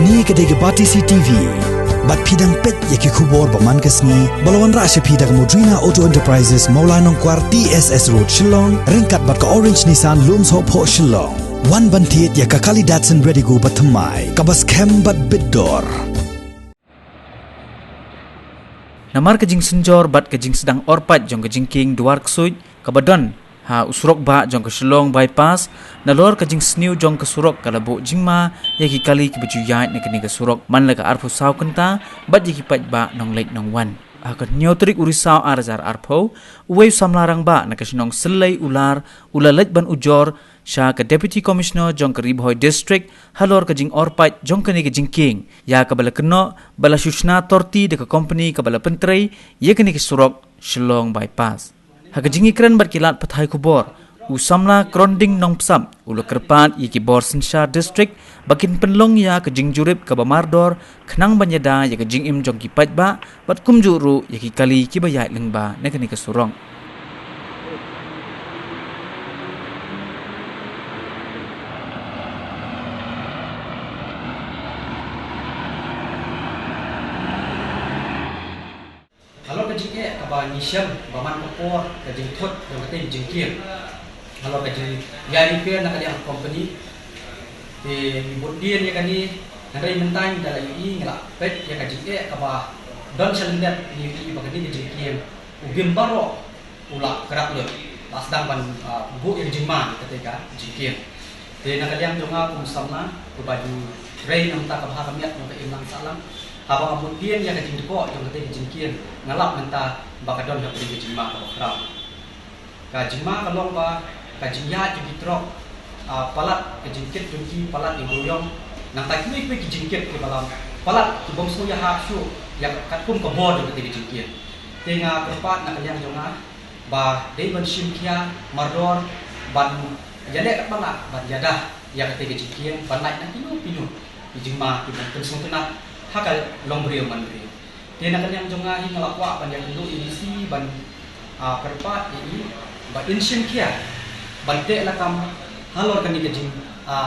Ni kedai Bati CTV. Bat pidang pet yaki kubor paman kesni. Balawan rasya pidang Modrina Auto Enterprises Maulanong Kwar TSS Road Shillong. Ringkat bat ka Orange Nissan Lums Hop Ho Shillong. Wan bantiet yaka kali Datsun ready go batamai. Kabas kem bat bidor. Namar kejing senjor bat kejing sedang orpat jong kejing king duar kesuit kabadon ha usrok ba jong ke Shillong bypass nalor kejing sniu jong ke surok kalabo jingma yaki kali ke baju yait ne keni ke surok man la ka arpho saw kenta bat yaki pat ba nong lek nong wan akan nyotrik urisau arzar arpho uwe samlarang ba na kasinong selai ular ulalet ban ujor sha ka deputy commissioner jong ke Ribhoi district halor kejing orpat jong keni kejing king ya ka bala keno bala shushna torti de ka company ka bala pentrei ye keni ke surok Shillong bypass ha kejing ikran bat kilat pathai kubor usamla kronding nong psam ulo kerpat ye ki bor sinsha district bakin penlong ya kejing jurip ka bamardor khnang banyada ya kejing im jong ki pat ba bat kumjuru ye ki kali ki bayai lengba ne keni ke surong Halo kejing kaba nisham baman kopor kejing thot yang kata kejing kiam. Halo kejing ya repair nak kalian company di bodien ya kani nanti mentang dalam UI ngelak pet ya kejing kaba don selendat di UI bagani kejing kiam. Ugim baro ulak kerak le. Pas sedang ban bu yang jingman ketika kejing kiam. Di nak kalian jonga kumsamna ku baju rei nam tak kabah kamiat nak imlang salam. Abang kemudian yang kejing depok yang kata kejing kian ngalap mentah bakadon yang pergi kejing mak kalau kerap kejing mak kalau ba kejing ya jadi trok palat kejing kit jungki palat igoyong nang tak kui kejing kit ke dalam palat kibom suya haksu yang katkum kebod yang kata kejing kian tengah tempat nak yang jonga ba dei ban simkia mardor ban jadek kat balak ban jadah yang kata kejing kian ban naik nak pinu kejing mak kibom pensung tenat hakal lombrio mandri dia nak yang jonga hi ngalakwa ban yang dulu edisi ban kerpat ini ban inshin kia ban te lakam halor kan kejing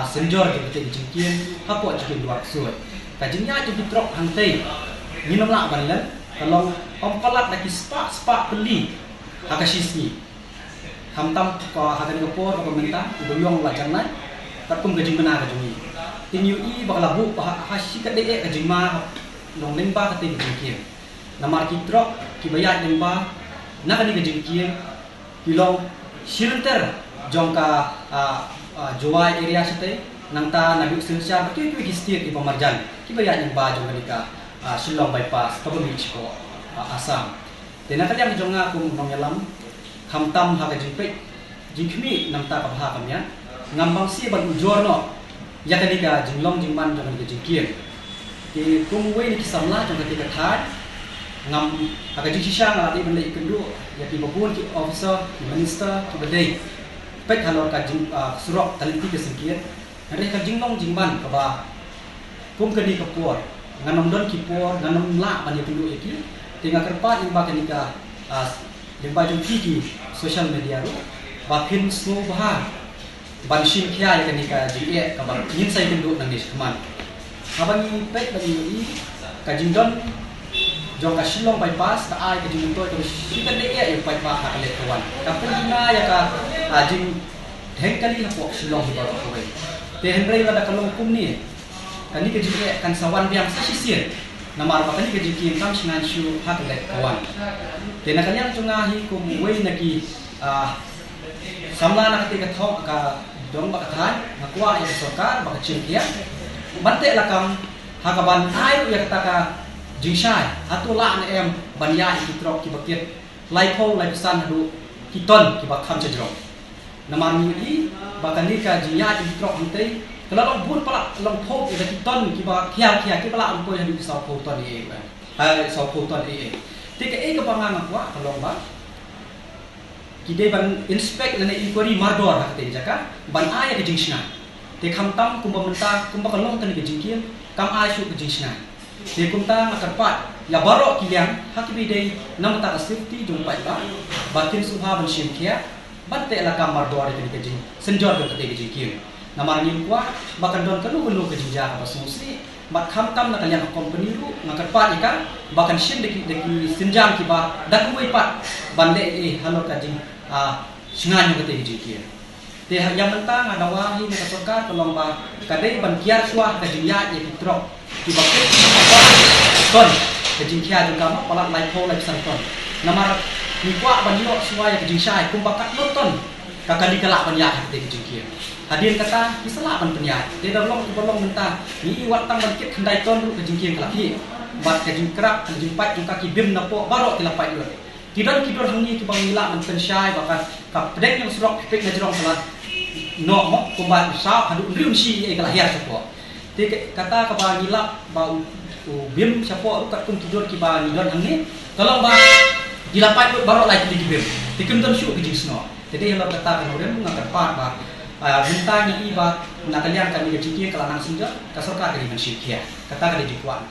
senjor ke kejing kien hapo jikin dua suat kajingnya jadi trok hantai minum lak ban lan kalau ompalat lagi spa beli hakasisni hamtam ko hakan ngopor ko mentah udoyong la jangan takum kejing benar kejing tingyu i bakalabu hashi kadek kejing ma nong lemba kate kejing kien namar kitrok kibayat lemba nak ni kejing kien kilong shelter jongka joai area sate nangta nabi sensia betul kistir di pemarjan kibayat lemba jongka nika Shillong bypass kabumi chiko Assam tena kalian jonga kum nong yalam hamtam ha kejing pe jingkmi nangta kabha kamya ngambang si ban ujorno ya ketika jinglong jingman jangan kejingkir di kumwe ni kisamla jangan ketika thar ngam agak jisha ngati benda ikendu ya ti babun ki officer ki minister ki bedai pet halor ka jing surok taliti ke singkir hari ka jinglong jingman ka ba kum kedi ka por nganom don ki por nganom la ban ikendu iki tinga kerpa imba kenika limba jungki ki social media ru bakin slow bahar bansin kia yang kenika jie kabang yin sai kendu nang dis keman abang ni pet bagi ni kajing don jong ka Shillong bypass ka ai kajing to to sikan de ya pai ba ka le kawan ka pina ya ka ajing heng kali na po Shillong ba ko we te henrei la kalong kum ni kani kajing kan sawan biang sa sisir namar ba kani kajing kam singan shu ha ka le kawan te na kanyang tungahi kum we naki samla nak ketika thok ka dong bakathan ngakwa yang sarkar bakacimkia bante lakam hakaban ai ya kataka jingsai atula an em banya ikitrok kibakit laipo laisan hadu kiton kibakham chejro namar ni bakani ka jinya ikitrok hantei kalau bun pala long thok ida kiton kibak khia kibala ampo hadu kisau photon e ai sau photon e tika e ka pangang ngakwa kalau ba kide ban inspect nane inquiry mardor hakte jaka ban aya ke jingsna te khamtam kumba menta kumba kalong tani ke jingkian kam ayu ke jingsna te kumta makarpat ya baro kiliang hakibi dei namta safety jumpai ba bakin subha ban shimkia batte la kam mardor ke jing senjor ke jingkian namar nyimkwa bakan don kanu ke jingja ka sumusi mat kam na kalian company ru ngakat pat ika bahkan shin deki sinjang ki ba dak wei pat bande halo ka jing singan yo kete jiki te yang mentang ada wahi na kasoka tolong ba kadai ban kiar suah ka jing ya ye trok ki ba ke ton ka jing kia juga ma pala lai pho lai san ton namar ni kwa ban yo suah ya ka jing sai kum bakat lo ton kakali kala ban ya kete jing kia hadirin kata misalah ban penyat dia dah belum mentah ni iwat tang bangkit kendai ton ru kejingking kelaki bat kejing kerap kejing pat jung kaki bim napo barok tilapai yo kidon hangi ki bang ila man pensyai bahkan kap pedek yang surok pek na jerong salat no mo kumbat sa hadu riun si e kalahia sapo te kata ka bang ila ba bim sapo ru kat kun kidon ki bang idon hangi kalau ba dilapai barok lai ki bim tikum ton syu kejing sno jadi yang kata kan orang mengakat pat ba bintang ni iba nak kalian kami jadi kelanang senja kasar ka dari manusia kata ka di kuat